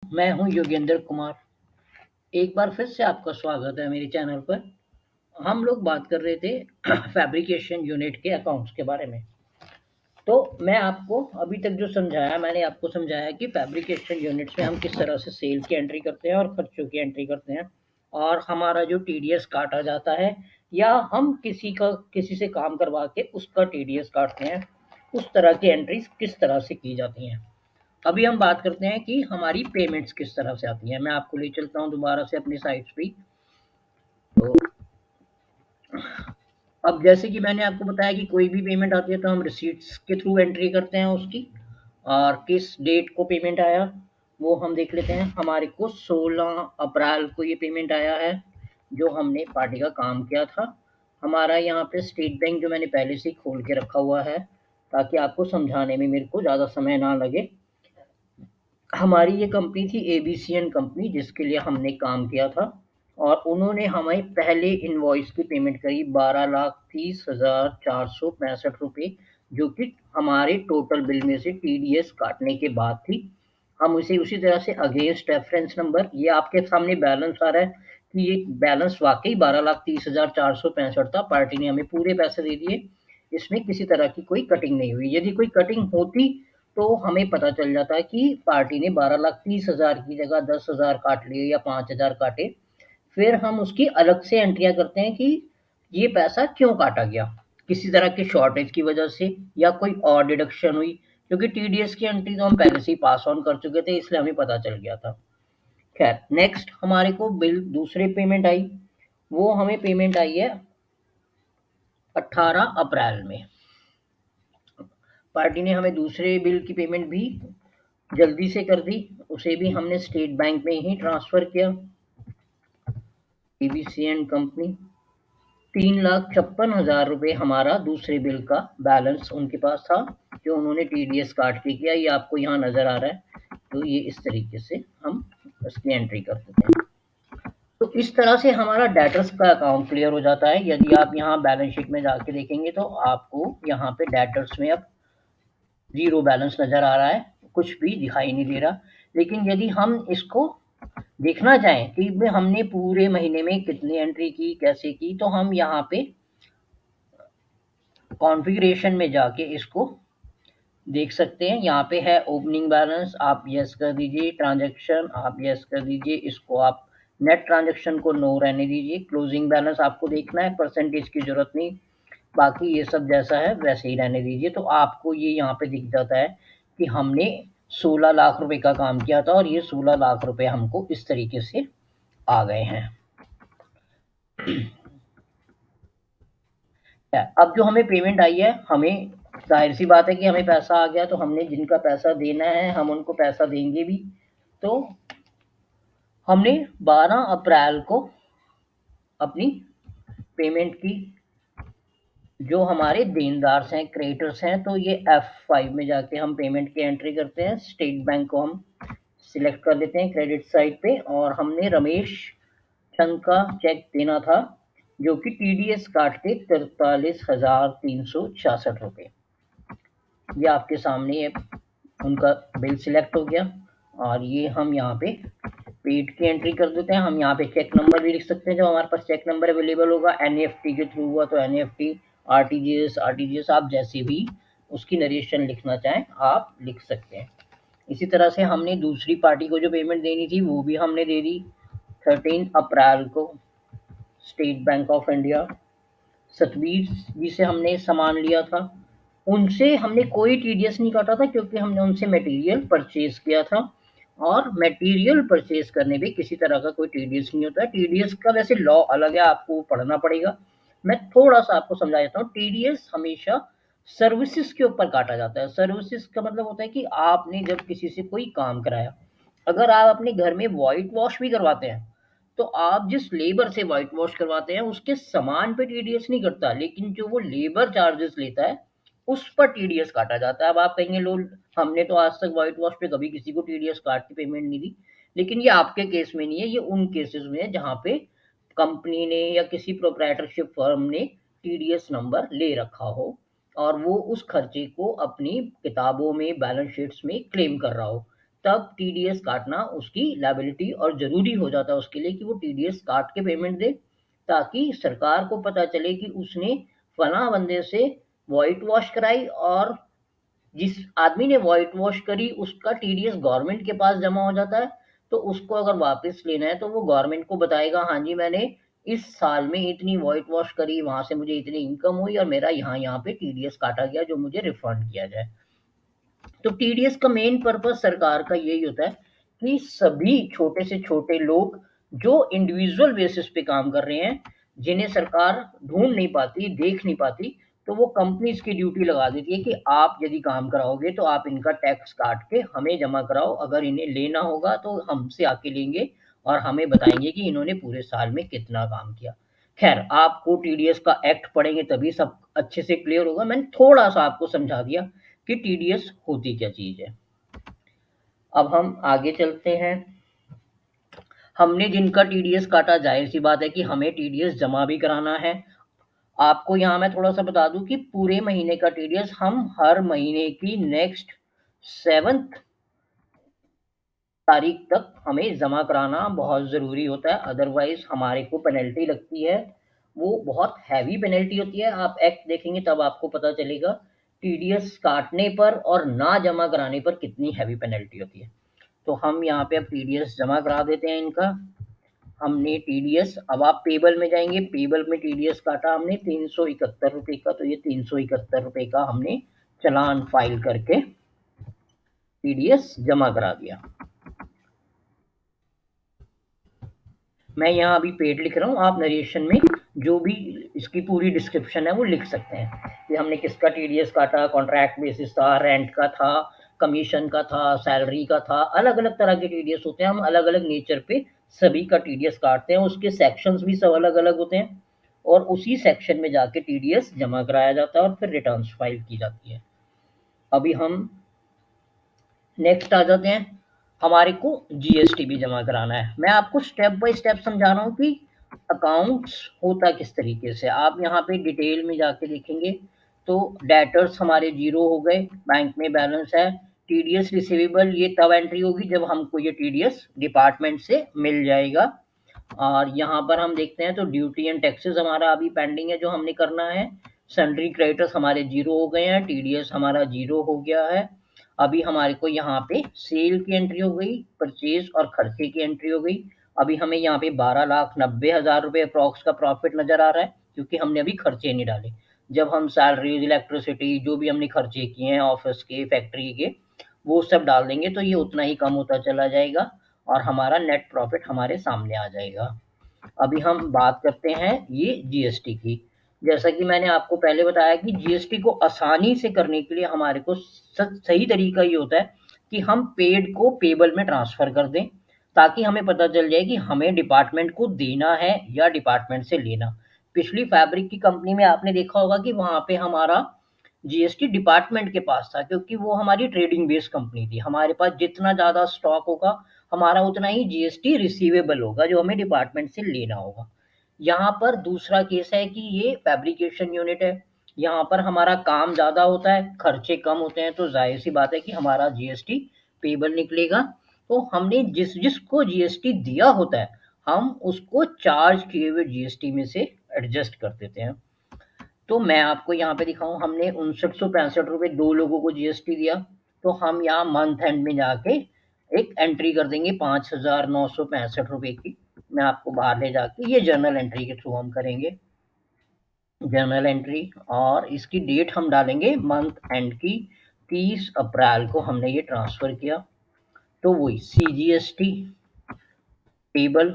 मैं हूं योगेंद्र कुमार। एक बार फिर से आपका स्वागत है मेरे चैनल पर। हम लोग बात कर रहे थे फैब्रिकेशन यूनिट के अकाउंट्स के बारे में। तो मैं आपको अभी तक जो समझाया, मैंने आपको समझाया कि फैब्रिकेशन यूनिट्स में हम किस तरह से सेल की एंट्री करते हैं और खर्चों की एंट्री करते हैं, और हमारा जो टीडीएस काटा जाता है, या हम किसी से काम करवा के उसका टीडीएस काटते हैं, उस तरह की एंट्रीज किस तरह से की जाती हैं। अभी हम बात करते हैं कि हमारी पेमेंट्स किस तरह से आती हैं। मैं आपको ले चलता हूं दोबारा से अपनी साइट्स पे। तो अब जैसे कि मैंने आपको बताया कि कोई भी पेमेंट आती है तो हम रिसीट्स के थ्रू एंट्री करते हैं उसकी, और किस डेट को पेमेंट आया वो हम देख लेते हैं। हमारे को 16 अप्रैल को ये पेमेंट आया है, जो हमने पार्टी का काम किया था। हमारा यहाँ पे स्टेट बैंक जो मैंने पहले से ही खोल के रखा हुआ है, ताकि आपको समझाने में मेरे को ज़्यादा समय ना लगे। हमारी ये कंपनी थी एबीसीएन कंपनी, जिसके लिए हमने काम किया था, और उन्होंने हमें पहले इनवॉइस की पेमेंट करी 12,30,465 रुपये, जो कि हमारे टोटल बिल में से टीडीएस काटने के बाद थी। हम उसे उसी तरह से अगेंस्ट रेफरेंस नंबर, ये आपके सामने बैलेंस आ रहा है कि ये बैलेंस वाकई 12,30,465 था। पार्टी ने हमें पूरे पैसे दे दिए, इसमें किसी तरह की कोई कटिंग नहीं हुई। यदि कोई कटिंग होती तो हमें पता चल जाता है कि पार्टी ने 12,30,000 की जगह 10,000 काट लिए या 5,000 काटे। फिर हम उसकी अलग से एंट्रियां करते हैं कि ये पैसा क्यों काटा गया, किसी तरह के शॉर्टेज की वजह से या कोई और डिडक्शन हुई। क्योंकि टीडीएस की एंट्री तो हम पहले से ही पास ऑन कर चुके थे, इसलिए हमें पता चल गया था। खैर, नेक्स्ट हमारे को बिल दूसरे पेमेंट आई। वो हमें पेमेंट आई है 18 अप्रैल में। पार्टी ने हमें दूसरे बिल की पेमेंट भी जल्दी से कर दी, उसे भी हमने स्टेट बैंक में ही ट्रांसफर किया। एबीसीएन कंपनी 3,56,000 रुपये हमारा दूसरे बिल का बैलेंस उनके पास था, जो उन्होंने टीडीएस काट के किया। ये आपको यहाँ नजर आ रहा है। तो ये इस तरीके से हम उसकी एंट्री कर देते हैं। तो इस तरह से हमारा डेटर्स का अकाउंट क्लियर हो जाता है। यदि आप यहाँ बैलेंस शीट में जाके देखेंगे तो आपको यहाँ पे डेटर्स में अब जीरो बैलेंस नजर आ रहा है, कुछ भी दिखाई नहीं दे रहा। लेकिन यदि हम इसको देखना चाहें कि हमने पूरे महीने में कितनी एंट्री की, कैसे की, तो हम यहाँ पे कॉन्फ़िगरेशन में जाके इसको देख सकते हैं। यहाँ पे है ओपनिंग बैलेंस, आप यस कर दीजिए। ट्रांजैक्शन आप यस कर दीजिए, इसको आप नेट ट्रांजैक्शन को नो रहने दीजिए। क्लोजिंग बैलेंस आपको देखना है, परसेंटेज की जरूरत नहीं, बाकी ये सब जैसा है वैसे ही रहने दीजिए। तो आपको ये यहाँ पे दिख जाता है कि हमने 16 लाख रुपए का काम किया था, और ये 16 लाख रुपए हमको इस तरीके से आ गए हैं। अब जो हमें पेमेंट आई है, हमें जाहिर सी बात है कि हमें पैसा आ गया, तो हमने जिनका पैसा देना है हम उनको पैसा देंगे भी। तो हमने 12 अप्रैल को अपनी पेमेंट की। जो हमारे देनदार हैं, क्रेडिटर्स हैं, तो ये F5 में जाके हम पेमेंट की एंट्री करते हैं। स्टेट बैंक को हम सिलेक्ट कर लेते हैं क्रेडिट साइड पे, और हमने रमेश चंद का चेक देना था, जो कि टीडीएस काट के 43,366 रुपये। ये आपके सामने उनका बिल सिलेक्ट हो गया, और ये हम यहाँ पे पेड की एंट्री कर देते हैं। हम यहाँ पे चेक नंबर भी लिख सकते हैं, जब हमारे पास चेक नंबर अवेलेबल होगा। एनईएफटी के थ्रू हुआ तो एनईएफटी, आरटीजीएस आप जैसे भी उसकी नरेशन लिखना चाहें आप लिख सकते हैं। इसी तरह से हमने दूसरी पार्टी को जो पेमेंट देनी थी वो भी हमने दे दी 13 अप्रैल को। State Bank of India, Satbir ji से हमने सामान लिया था। उनसे हमने कोई टीडीएस नहीं काटा था, क्योंकि हमने उनसे मटेरियल परचेज किया था, और मटेरियल परचेज करने पे किसी तरह का कोई टीडीएस नहीं होता है। टीडीएस का वैसे लॉ अलग है, आपको पढ़ना पड़ेगा। मैं थोड़ा सा आपको समझा देता हूँ। टीडीएस हमेशा सर्विसेज के ऊपर काटा जाता है। सर्विसेज का मतलब होता है कि आपने जब किसी से कोई काम कराया, अगर आप अपने घर में व्हाइट वॉश भी करवाते हैं, तो आप जिस लेबर से व्हाइट वॉश करवाते हैं उसके सामान पे टीडीएस नहीं कटता, लेकिन जो वो लेबर चार्जेस लेता है उस पर टीडीएस काटा जाता है। अब आप कहेंगे, लोग हमने तो आज तक व्हाइट वॉश पे कभी किसी को टीडीएस काट के पेमेंट नहीं दी। लेकिन ये आपके केस में नहीं है, ये उन केसेस में है जहाँ पे कंपनी ने या किसी प्रोप्राइटरशिप फर्म ने टीडीएस नंबर ले रखा हो, और वो उस खर्चे को अपनी किताबों में, बैलेंस शीट्स में क्लेम कर रहा हो। तब टीडीएस काटना उसकी लायबिलिटी और जरूरी हो जाता है उसके लिए कि वो टीडीएस काट के पेमेंट दे, ताकि सरकार को पता चले कि उसने फला बंदे से व्हाइट वॉश कराई, और जिस आदमी ने व्हाइट वॉश करी उसका टीडीएस गवर्नमेंट के पास जमा हो जाता है। तो उसको अगर वापस लेना है तो वो गवर्नमेंट को बताएगा, हाँ जी मैंने इस साल में इतनी व्हाइट वॉश करी, वहां से मुझे इतनी इनकम हुई और मेरा यहाँ यहाँ पे टीडीएस काटा गया जो मुझे रिफंड किया जाए। तो टीडीएस का मेन पर्पस सरकार का यही होता है कि सभी छोटे से छोटे लोग जो इंडिविजुअल बेसिस पे काम कर रहे हैं, जिन्हें सरकार ढूंढ नहीं पाती, देख नहीं पाती, तो वो कंपनीज की ड्यूटी लगा देती है कि आप यदि काम कराओगे तो आप इनका टैक्स काट के हमें जमा कराओ, अगर इन्हें लेना होगा तो हमसे आके लेंगे और हमें बताएंगे कि इन्होंने पूरे साल में कितना काम किया। खैर, आपको टीडीएस का एक्ट पढ़ेंगे तभी सब अच्छे से क्लियर होगा। मैंने थोड़ा सा आपको समझा दिया कि टीडीएस होती क्या चीज है। अब हम आगे चलते हैं। हमने जिनका टीडीएस काटा, जाहिर सी बात है कि हमें टीडीएस जमा भी कराना है। आपको यहाँ मैं थोड़ा सा बता दूं कि पूरे महीने का टीडीएस हम हर महीने की नेक्स्ट 7th तारीख तक हमें जमा कराना बहुत ज़रूरी होता है, अदरवाइज हमारे को पेनल्टी लगती है। वो बहुत हैवी पेनल्टी होती है, आप एक्ट देखेंगे तब आपको पता चलेगा टीडीएस काटने पर और ना जमा कराने पर कितनी हैवी पेनल्टी होती है। तो हम यहाँ पे अब टीडीएस जमा करा देते हैं इनका। हमने टीडीएस, अब आप पेबल में जाएंगे, पेबल में टीडीएस काटा हमने 371 रुपये का, तो ये 371 रुपये का हमने चालान फाइल करके टीडीएस जमा करा दिया। मैं यहाँ अभी पेड लिख रहा हूँ, आप नरेशन में जो भी इसकी पूरी डिस्क्रिप्शन है वो लिख सकते हैं कि हमने किसका टीडीएस काटा, कॉन्ट्रैक्ट बेसिस था, रेंट का था, कमीशन का था, सैलरी का था, अलग अलग तरह के टीडीएस होते हैं, हम अलग अलग नेचर पे सभी का टीडीएस काटते हैं, उसके सेक्शंस भी सब अलग अलग होते हैं और उसी सेक्शन में जाके टीडीएस जमा कराया जाता है और फिर रिटर्न्स फाइल की जाती है। अभी हम नेक्स्ट आ जाते हैं, हमारे को जीएसटी भी जमा कराना है। मैं आपको स्टेप बाय स्टेप समझा रहा हूँ कि अकाउंट्स होता किस तरीके से। आप यहाँ पे डिटेल में जाके देखेंगे तो डेटर्स हमारे जीरो हो गए, बैंक में बैलेंस है। टीडीएस रिसीवेबल ये तब एंट्री होगी जब हमको ये टीडीएस डिपार्टमेंट से मिल जाएगा। और यहाँ पर हम देखते हैं तो ड्यूटी एंड टैक्सेस हमारा अभी पेंडिंग है जो हमने करना है। सन्ड्री क्रेडिटर्स हमारे जीरो हो गए हैं, टीडीएस हमारा जीरो हो गया है। अभी हमारे को यहाँ पे सेल की एंट्री हो गई, परचेज और खर्चे की एंट्री हो गई। अभी हमें यहाँ पे 12,90,000 रुपये अप्रॉक्स का प्रॉफिट नजर आ रहा है क्योंकि हमने अभी खर्चे नहीं डाले। जब हम सैलरीज, इलेक्ट्रिसिटी, जो भी हमने खर्चे किए हैं ऑफिस के, फैक्ट्री के, वो सब डाल देंगे तो ये उतना ही कम होता चला जाएगा और हमारा नेट प्रॉफिट हमारे सामने आ जाएगा। अभी हम बात करते हैं ये जीएसटी की। जैसा कि मैंने आपको पहले बताया कि जीएसटी को आसानी से करने के लिए हमारे को सही तरीका ये होता है कि हम पेड को पेबल में ट्रांसफर कर दें, ताकि हमें पता चल जाए कि हमें डिपार्टमेंट को देना है या डिपार्टमेंट से लेना। पिछली फैब्रिक की कंपनी में आपने देखा होगा कि वहां पे हमारा जीएसटी डिपार्टमेंट के पास था क्योंकि वो हमारी ट्रेडिंग बेस्ड कंपनी थी। हमारे पास जितना ज़्यादा स्टॉक होगा हमारा उतना ही जीएसटी रिसीवेबल होगा जो हमें डिपार्टमेंट से लेना होगा। यहाँ पर दूसरा केस है कि ये फैब्रिकेशन यूनिट है, यहाँ पर हमारा काम ज़्यादा होता है, खर्चे कम होते हैं, तो जाहिर सी बात है कि हमारा जीएसटी पेबल निकलेगा। तो हमने जिस जिसको जीएसटी दिया होता है हम उसको चार्ज किए हुए जीएसटी में से एडजस्ट कर देते हैं। तो मैं आपको यहाँ पे दिखाऊं, हमने 5965 रुपये 2 लोगों को जीएसटी दिया, तो हम यहाँ मंथ एंड में जाके एक एंट्री कर देंगे 5,965 रुपये की। मैं आपको बाहर ले जाके ये जर्नल एंट्री के थ्रू हम करेंगे जर्नल एंट्री, और इसकी डेट हम डालेंगे मंथ एंड की 30 अप्रैल को हमने ये ट्रांसफर किया। तो वही सीजीएसटी टेबल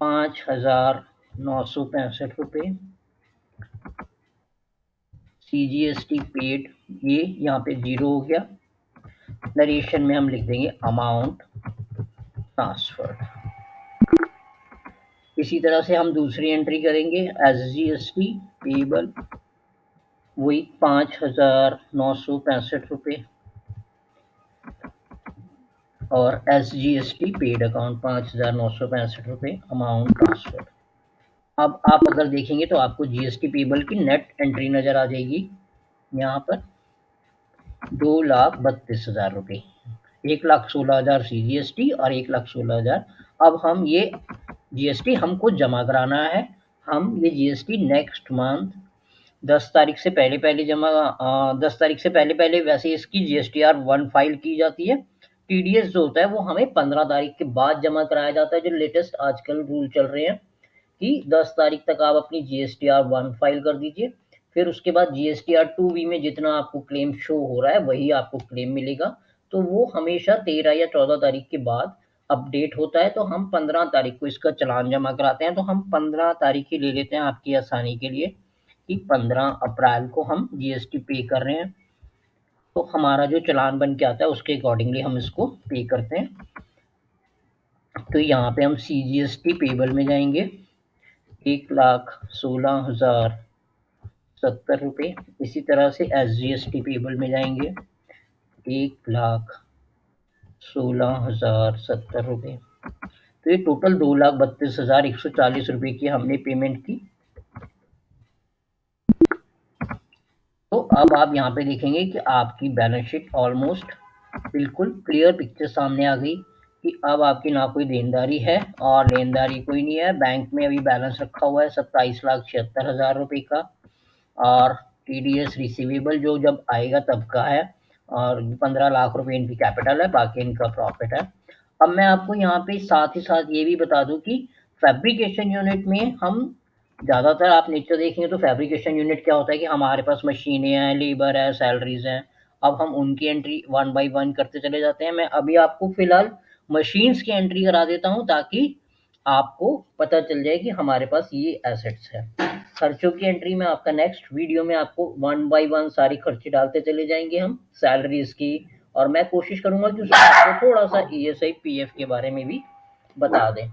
5,965 रुपये, सीजीएसटी पेड ये यहाँ पे जीरो हो गया। नरेशन में हम लिख देंगे अमाउंट ट्रांसफर्ड। इसी तरह से हम दूसरी एंट्री करेंगे एसजीएसटी पेबल, वही 5,965 रुपये, और एसजीएसटी पेड अकाउंट 5,965 रुपये, अमाउंट ट्रांसफर्ड। अब आप अगर देखेंगे तो आपको जीएसटी पेबल की नेट एंट्री नजर आ जाएगी यहाँ पर 2,32,000 रुपये। 1,16,000 CGST और 1,16,000। अब हम ये GST हमको जमा कराना है। हम ये GST नेक्स्ट मंथ 10 तारीख से पहले पहले जमा 10 तारीख से पहले पहले वैसे इसकी GSTR 1 फाइल की जाती है। TDS जो होता है वो हमें 15 तारीख के बाद जमा कराया जाता है। जो लेटेस्ट आजकल रूल चल रहे हैं कि 10 तारीख तक आप अपनी GSTR 1 फाइल कर दीजिए। फिर उसके बाद GSTR 2B में जितना आपको क्लेम शो हो रहा है वही आपको क्लेम मिलेगा। तो वो हमेशा 13 या 14 तारीख के बाद अपडेट होता है। तो हम 15 तारीख को इसका चालान जमा कराते हैं। तो हम 15 तारीख ही ले लेते हैं आपकी आसानी के लिए कि 15 अप्रैल को हम GST पे कर रहे हैं। तो हमारा जो चालान बन के आता है उसके अकॉर्डिंगली हम इसको पे करते हैं। तो यहाँ पे हम CGST पेबल में जाएंगे, 1,16,070 रुपये। इसी तरह से SGST पेबल में जाएंगे, 1,16,070 रुपये। तो ये टोटल 2,32,140 रुपये की हमने पेमेंट की। तो अब आप यहाँ पे देखेंगे कि आपकी बैलेंस शीट ऑलमोस्ट बिल्कुल क्लियर पिक्चर सामने आ गई कि अब आपकी ना कोई देनदारी है और लेनदारी कोई नहीं है। बैंक में अभी बैलेंस रखा हुआ है 27,76,000 रुपये का, और TDS रिसीवेबल जो जब आएगा तब का है, और 15 लाख रुपए इनकी कैपिटल है, बाकी इनका प्रॉफिट है। अब मैं आपको यहाँ पे साथ ही साथ ये भी बता दूं कि फैब्रिकेशन यूनिट में हम ज़्यादातर आप नीचे देखेंगे तो फैब्रिकेशन यूनिट क्या होता है कि हमारे पास मशीनें हैं, लेबर है, सैलरीज हैं। अब हम उनकी एंट्री 1 बाय 1 करते चले जाते हैं। मैं अभी आपको फिलहाल मशीन्स की एंट्री करा देता हूँ ताकि आपको पता चल जाए कि हमारे पास ये एसेट्स है। खर्चों की एंट्री में आपका नेक्स्ट वीडियो में आपको 1 बाय 1 सारी खर्चे डालते चले जाएंगे हम, सैलरीज की। और मैं कोशिश करूंगा कि उसमें आपको थोड़ा सा ESI PF के बारे में भी बता दें।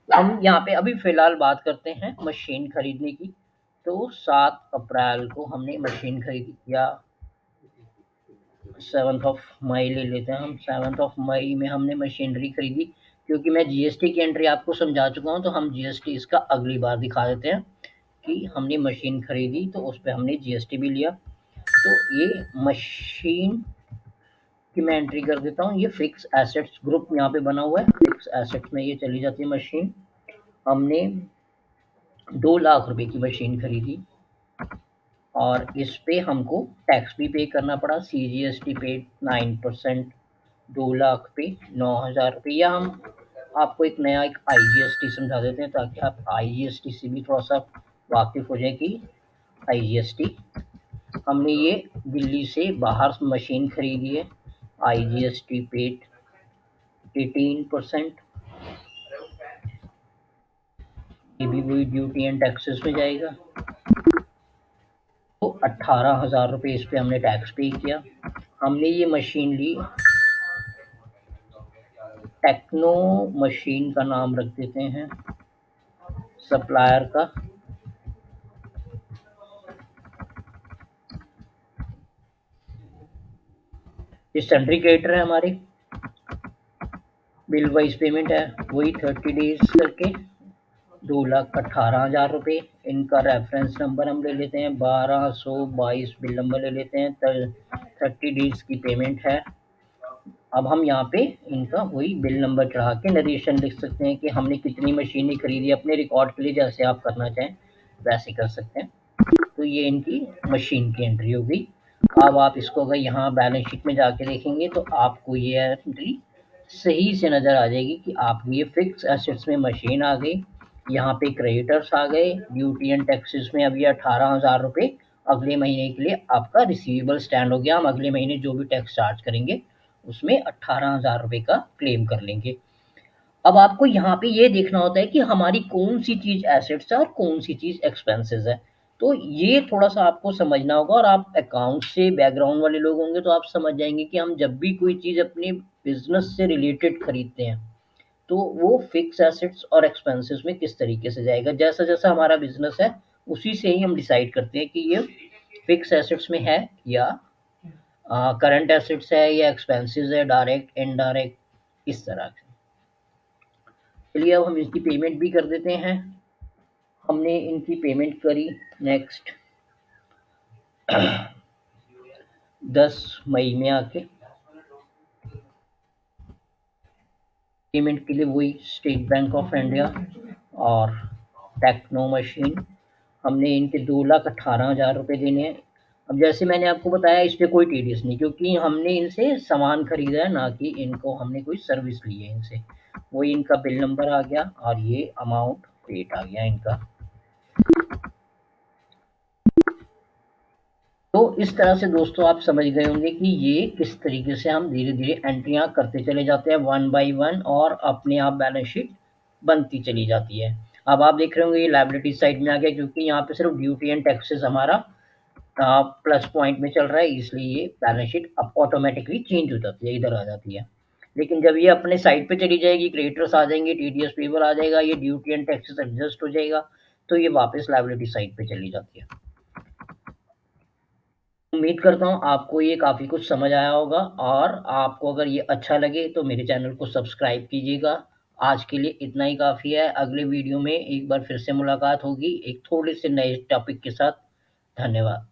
हम यहाँ पे अभी फिलहाल बात करते हैं मशीन खरीदने की। तो 7 अप्रैल को हमने मशीन खरीदी, या 7 मई ले लेते हैं हम। 7 मई में हमने मशीनरी खरीदी। क्योंकि मैं GST की एंट्री आपको समझा चुका हूँ तो हम GST इसका अगली बार दिखा देते हैं कि हमने मशीन खरीदी तो उस पर हमने GST भी लिया। तो ये मशीन की मैं एंट्री कर देता हूँ। ये फिक्स एसेट्स ग्रुप यहाँ पे बना हुआ है, फिक्स एसेट्स में ये चली जाती है मशीन। हमने 2 लाख रुपए की मशीन खरीदी और इस पे हमको टैक्स भी पे करना पड़ा। CGST पे 9%, 2 लाख पे 9,000 रुपये। या हम आपको एक नया एक IGST समझा देते हैं ताकि आप IGST से भी थोड़ा सा वाकिफ हो जाए कि IGST हमने ये दिल्ली से बाहर मशीन खरीदी है। IGST पेड 18%, ये भी वही ड्यूटी एंड टैक्सेस में जाएगा। तो 18,000 रुपये इस पे हमने टैक्स पे किया। हमने ये मशीन ली, टेक्नो मशीन का नाम रख देते हैं सप्लायर का। ये सेंट्री क्रेडिटर है हमारी, बिल वाइज पेमेंट है वही 30 डेज करके 2,18,000 रुपये। इनका रेफरेंस नंबर हम ले लेते हैं 1222, बिल नंबर ले लेते हैं। 30 डेज की पेमेंट है। अब हम यहाँ पे इनका वही बिल नंबर चढ़ा के नरेशन लिख सकते हैं कि हमने कितनी मशीनें खरीदी। अपने रिकॉर्ड के लिए जैसे आप करना चाहें वैसे कर सकते हैं। तो ये इनकी मशीन की एंट्री हो गई। अब आप इसको अगर यहाँ बैलेंस शीट में जाके देखेंगे तो आपको ये एंट्री सही से नज़र आ जाएगी कि आपकी ये फिक्स एसेट्स में मशीन आ गई, यहाँ पे क्रेडिटर्स आ गए, ड्यूटी एंड टैक्सेस में अभी 18,000 रुपये अगले महीने के लिए आपका रिसीवेबल स्टैंड हो गया। हम अगले महीने जो भी टैक्स चार्ज करेंगे उसमें 18,000 रुपये का क्लेम कर लेंगे। अब आपको यहाँ पे ये देखना होता है कि हमारी कौन सी चीज़ एसेट्स है और कौन सी चीज़ एक्सपेंसेस है। तो ये थोड़ा सा आपको समझना होगा, और आप अकाउंट से बैकग्राउंड वाले लोग होंगे तो आप समझ जाएंगे कि हम जब भी कोई चीज़ अपने बिजनेस से रिलेटेड खरीदते हैं तो वो फिक्स एसेट्स और एक्सपेंसेस में किस तरीके से जाएगा। जैसा जैसा हमारा बिजनेस है उसी से ही हम डिसाइड करते हैं कि ये फिक्स एसेट्स में है या करंट एसेट्स है या एक्सपेंसेस है, डायरेक्ट इनडायरेक्ट, इस तरह से। चलिए अब हम इसकी पेमेंट भी कर देते हैं। हमने इनकी पेमेंट करी नेक्स्ट 10 मई में आके। पेमेंट के लिए वही स्टेट बैंक ऑफ इंडिया और टेक्नो मशीन। हमने इनके 2,18,000 रुपये देने हैं। अब जैसे मैंने आपको बताया, इस पे कोई टीडीएस नहीं, क्योंकि हमने इनसे सामान खरीदा है, ना कि इनको हमने कोई सर्विस ली है इनसे। वही इनका बिल नंबर आ गया और ये अमाउंट पेड आ गया इनका। तो इस तरह से दोस्तों आप समझ गए होंगे कि ये किस तरीके से हम धीरे धीरे एंट्रियां करते चले जाते हैं वन बाय वन, और अपने आप बैलेंस शीट बनती चली जाती है। अब आप देख रहे होंगे ये लायबिलिटी साइड में आ गया, क्योंकि यहाँ पे सिर्फ ड्यूटी एंड टैक्सेस हमारा प्लस पॉइंट में चल रहा है, इसलिए ये बैलेंस शीट अब ऑटोमेटिकली चेंज हो जाती है, इधर आ जाती है। लेकिन जब ये अपने साइड पे चली जाएगी, क्रेडिटर्स आ जाएंगे, टीडीएस पेबल आ जाएगा, ये ड्यूटी एंड टैक्सेस एडजस्ट हो जाएगा, तो ये वापस लायबिलिटी साइड पे चली जाती है। उम्मीद करता हूँ आपको ये काफ़ी कुछ समझ आया होगा, और आपको अगर ये अच्छा लगे तो मेरे चैनल को सब्सक्राइब कीजिएगा। आज के लिए इतना ही काफ़ी है। अगले वीडियो में एक बार फिर से मुलाकात होगी एक थोड़े से नए टॉपिक के साथ। धन्यवाद।